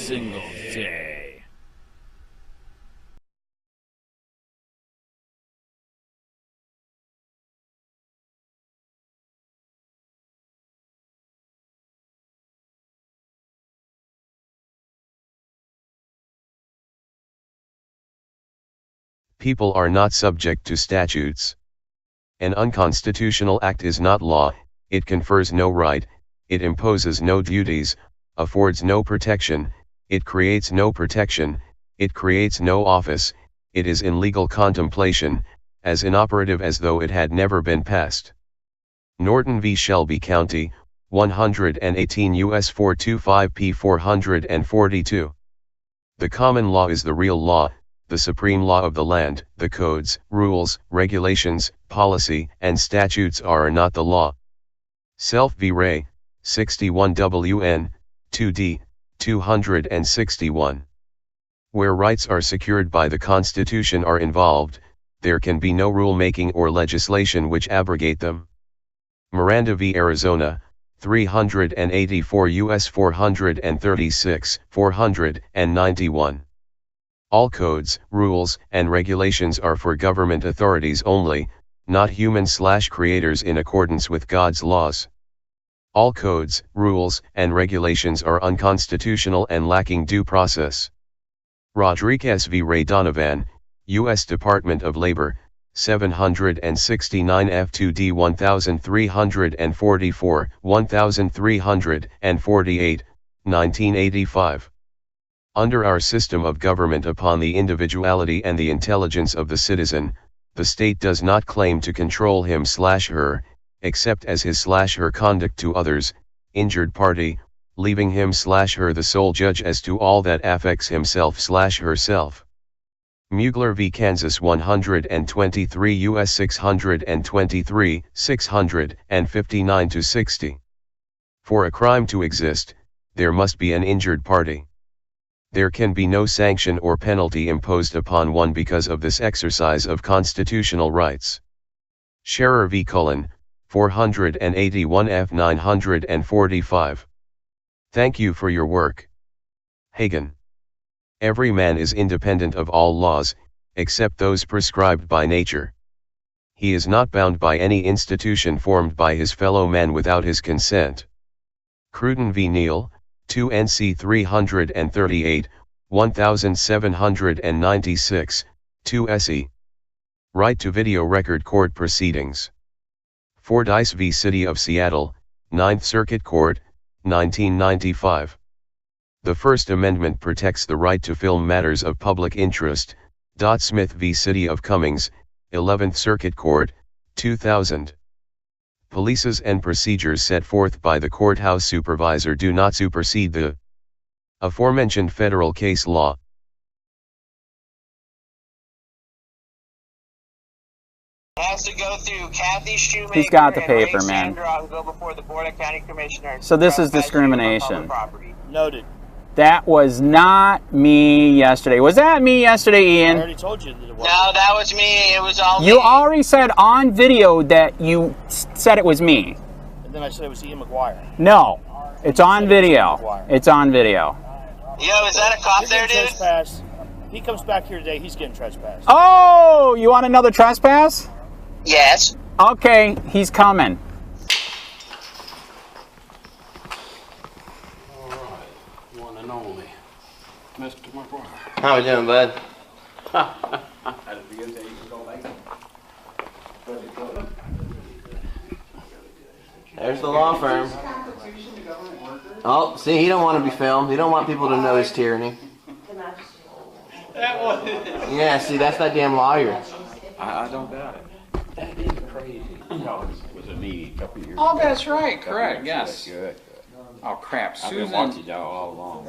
single day. People are not subject to statutes. An unconstitutional act is not law, it confers no right, it imposes no duties, affords no protection, it creates no protection, it creates no office, it is in legal contemplation, as inoperative as though it had never been passed. Norton v. Shelby County, 118 U.S. 425 p. 442. The common law is the real law, the supreme law of the land. The codes, rules, regulations, policy, and statutes are not the law. Self v. Ray, 61 WN, 2D, 261. Where rights are secured by the Constitution are involved, there can be no rule-making or legislation which abrogate them. Miranda v. Arizona, 384 U.S. 436, 491. All codes, rules, and regulations are for government authorities only, not human/creators in accordance with God's laws. All codes, rules, and regulations are unconstitutional and lacking due process. Rodriguez v. Ray Donovan, U.S. Department of Labor, 769 F2D 1344, 1348, 1985. Under our system of government upon the individuality and the intelligence of the citizen, the state does not claim to control him/her, except as his/her conduct to others, injured party, leaving him/her the sole judge as to all that affects himself/herself. Mugler v. Kansas 123 U.S. 623, 659-60. For a crime to exist, there must be an injured party. There can be no sanction or penalty imposed upon one because of this exercise of constitutional rights. Scherer v. Cullen, 481 F. 945. Thank you for your work. Hagen. Every man is independent of all laws, except those prescribed by nature. He is not bound by any institution formed by his fellow man without his consent. Cruden v. Neal, 2 NC 338, 1796, 2 SE. Right to video record court proceedings. Fordyce v. City of Seattle, 9th Circuit Court, 1995. The First Amendment protects the right to film matters of public interest. Smith v. City of Cummings, 11th Circuit Court, 2000. Policies and procedures set forth by the courthouse supervisor do not supersede the aforementioned federal case law. Has to go through Kathy Shoemaker. He's got the and paper, Ray man. Sandra, who go before the Board of County Commissioners. So this is discrimination. Noted. That was not me yesterday. Was that me yesterday, Ian? I already told you that it was. No, that was me. It was all You me. already said on video that you said it was me. And then I said it was Ian McGuire. No, it's on video. It's on video. Yo, is that a cop there, dude? Trespass. He comes back here today, he's getting trespassed. Oh, you want another trespass? Yes. Okay, he's coming. One and only, Mr. McGuire. How we doing, bud? Had a good day. You can go like There's the law firm. Oh, see, he don't want to be filmed. He don't want people to know his tyranny. Yeah, see, that's that damn lawyer. I don't doubt it. That is crazy. No, it was a meeting a couple of years ago. Oh, that's right. Correct. Yes. Good. Oh, crap. I've been Susan. watching y'all all along.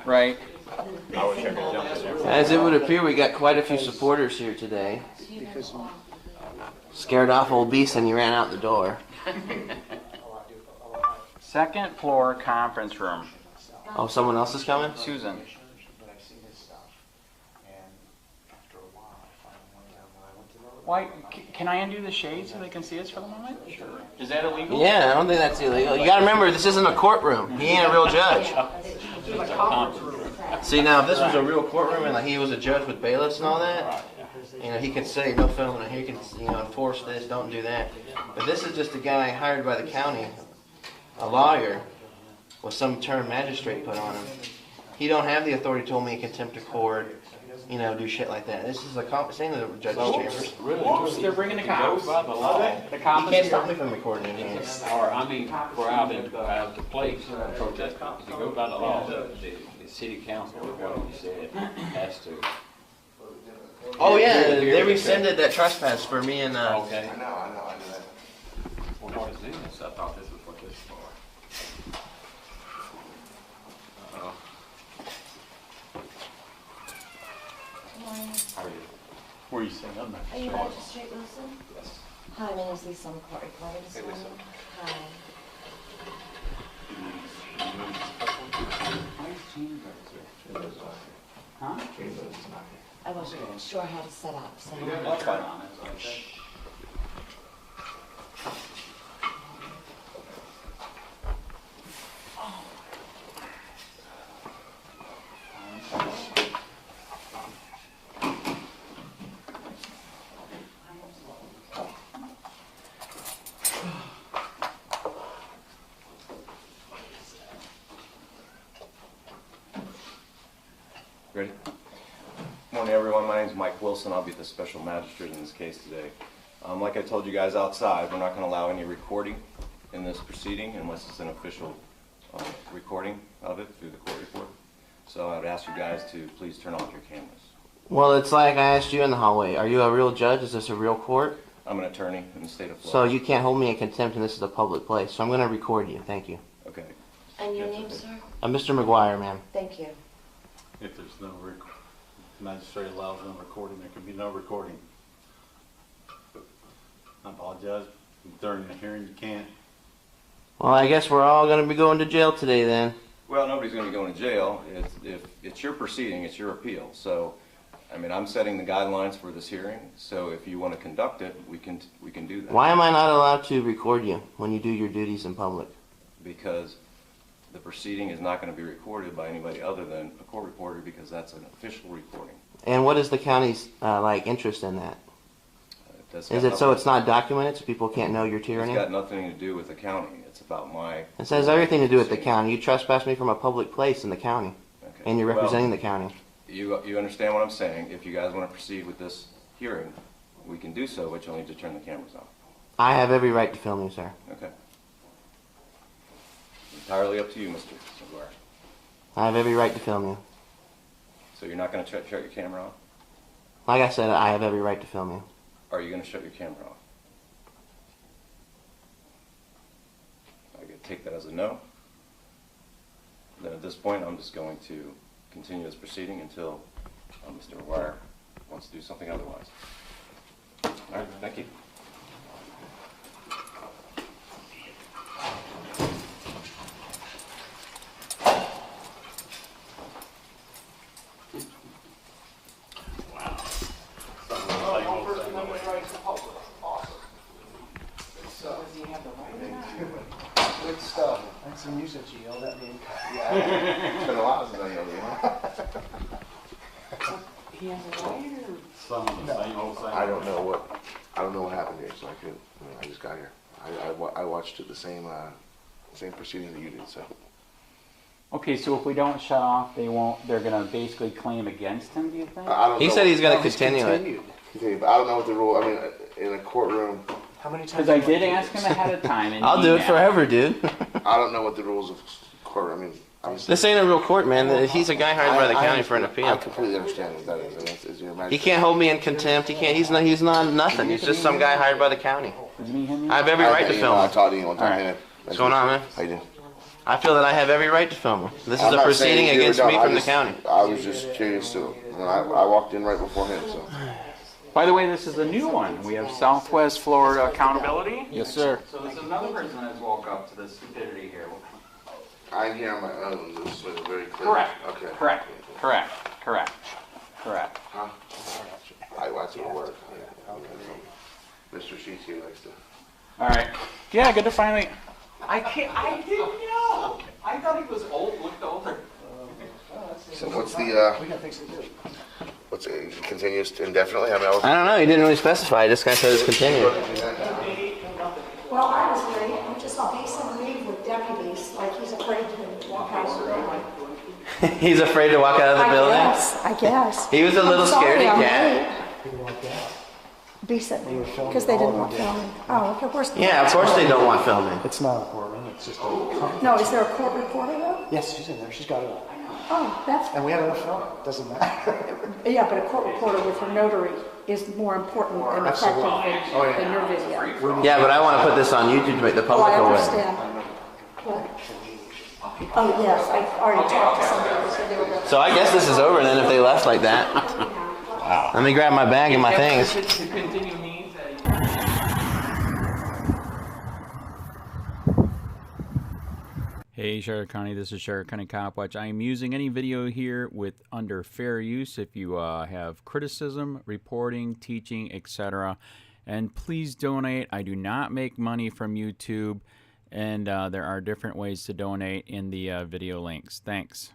Right. I wish I could jump in there. As it would appear, we got quite a few supporters here today. Scared off old Beast and he ran out the door. Second floor conference room. Oh, someone else is coming? Susan. Why, can I undo the shade so they can see us for the moment? Sure. Is that illegal? Yeah, I don't think that's illegal. You gotta remember, this isn't a courtroom. He ain't a real judge. See, now if this was a real courtroom and like he was a judge with bailiffs and all that, you know, he could say no filming, and he can, you know, enforce this, don't do that. But this is just a guy hired by the county, a lawyer, with some term magistrate put on him. He don't have the authority to hold me in contempt of court, you know, do shit like that. This is a same to the judge's chambers. Whoops, they're bringing the cops. By the law. The You cops can't are stop me here. from recording in here. Or, I mean, we're out at the place protesting. If you go by the law, the city council, what you said, has to. Oh yeah, they rescinded that trespass for me and Okay. I know that. Well, what is this? I thought this was what this was for. Uh-oh. How are you? Where you saying? I'm not Are you sure. Magistrate Wilson? Yes. Hi, my name is Lisa. I'm a court reporter this morning. Hi. Huh? I wasn't sure how to set up, so. That's fine. Ready? Morning, everyone. My name is Mike Wilson. I'll be the special magistrate in this case today. Like I told you guys outside, we're not going to allow any recording in this proceeding unless it's an official recording of it through the court report. So I would ask you guys to please turn off your cameras. well, it's like I asked you in the hallway. Are you a real judge? Is this a real court? I'm an attorney in the state of So Florida. you can't hold me in contempt, and this is a public place. So I'm going to record you. Thank you. Okay. And your name, sir? Mr. McGuire, ma'am. Thank you. If there's no magistrate allows no recording, there can be no recording. I apologize. During the hearing, you can't. Well, I guess we're all going to be going to jail today then. Well, nobody's going to be going to jail. If it's your proceeding, it's your appeal. So, I mean, I'm setting the guidelines for this hearing. So if you want to conduct it, we can do that. Why am I not allowed to record you when you do your duties in public? Because the proceeding is not going to be recorded by anybody other than a court reporter, because that's an official recording. And what is the county's like interest in that? That's Is got it so nothing- it's not documented so people can't know your It's tyranny? got nothing to do with the county. It's about my... It has everything to do with the county. You trespassed me from a public place in the county, Okay. and you're representing Well, the county. You understand what I'm saying. If you guys want to proceed with this hearing, we can do so, but you'll need to turn the cameras off. I have every right to film you, sir. Okay. Entirely up to you, Mr. McGuire. I have every right to film you. So you're not going to shut your camera off? Like I said, I have every right to film you. Or are you going to shut your camera off? I could take that as a no. Then at this point, I'm just going to continue this proceeding until Mr. McGuire wants to do something otherwise. All right, thank you. Good stuff. That's some music you yelled at me. It's been a while since I yelled at you. He has a lawyer? Some of the same old same. I don't know what happened here, so I couldn't. I just got here. I watched it the same proceeding that you did. So Okay, so if we don't shut off, they're gonna basically claim against him, do you think? I don't He know. said he's going to He's continue it. continued. Continue, but I don't know what the rule. I mean, in a courtroom, How many times? Because I did ask him ahead of time. And I'll do it email. forever, dude. I don't know what the rules of court. I mean, obviously, This ain't a real court, man. He's a guy hired by the county for an I appeal. completely understand what that is. And it's your He magistrate. can't hold me in contempt. He can't. He's not nothing. He's just some guy hired by the county. Did you meet him? I have every right to I film talked him. to you one time. All right. man. What's going on, man? How you doing? I feel that I have every right to film him. This is I'm a not proceeding saying you against were me done. from the county. I was just curious too. I walked in right before him, so. By the way, this is a new one. We have Southwest Florida Accountability. Yes, sir. So this is another person that's woke up to the stupidity here. I'm here on my own. This was very clear. Correct. Okay. Correct. Correct. Correct. Correct. Huh? I watch it at work. Mr. Sheets here likes to. All right. Yeah, good to finally. I didn't know. I thought he was old, looked older. So what's the, what's it, continues indefinitely? How many hours? I don't know. He didn't really specify. This guy said it's continued. Well, I was worried, I'm just on base on leave with deputies, like he's afraid to walk out of the building. He's afraid to walk out of the building? I guess. He was a little scaredy cat. B said, because they didn't want filming. Oh, okay, where's the... Yeah, of course they don't want filming. It's not a courtroom, it's just a... No, is there a court reporter though? Yes, she's in there, she's got it. Oh, that's... And we have enough film, doesn't matter. Yeah, but a court reporter with her notary is more important and effective than your video. Yeah, but I want to put this on YouTube to make the Oh, public I aware. understand. What? Oh, yes, I already talked to somebody who said they were going to... So I guess this is over then if they left like that. Wow. Let me grab my bag and my things. Hey Sheriff County, this is Sheriff County COPWATCH. I am using any video here with under fair use if you have criticism, reporting, teaching, etc. And please donate. I do not make money from YouTube, and there are different ways to donate in the video links. Thanks.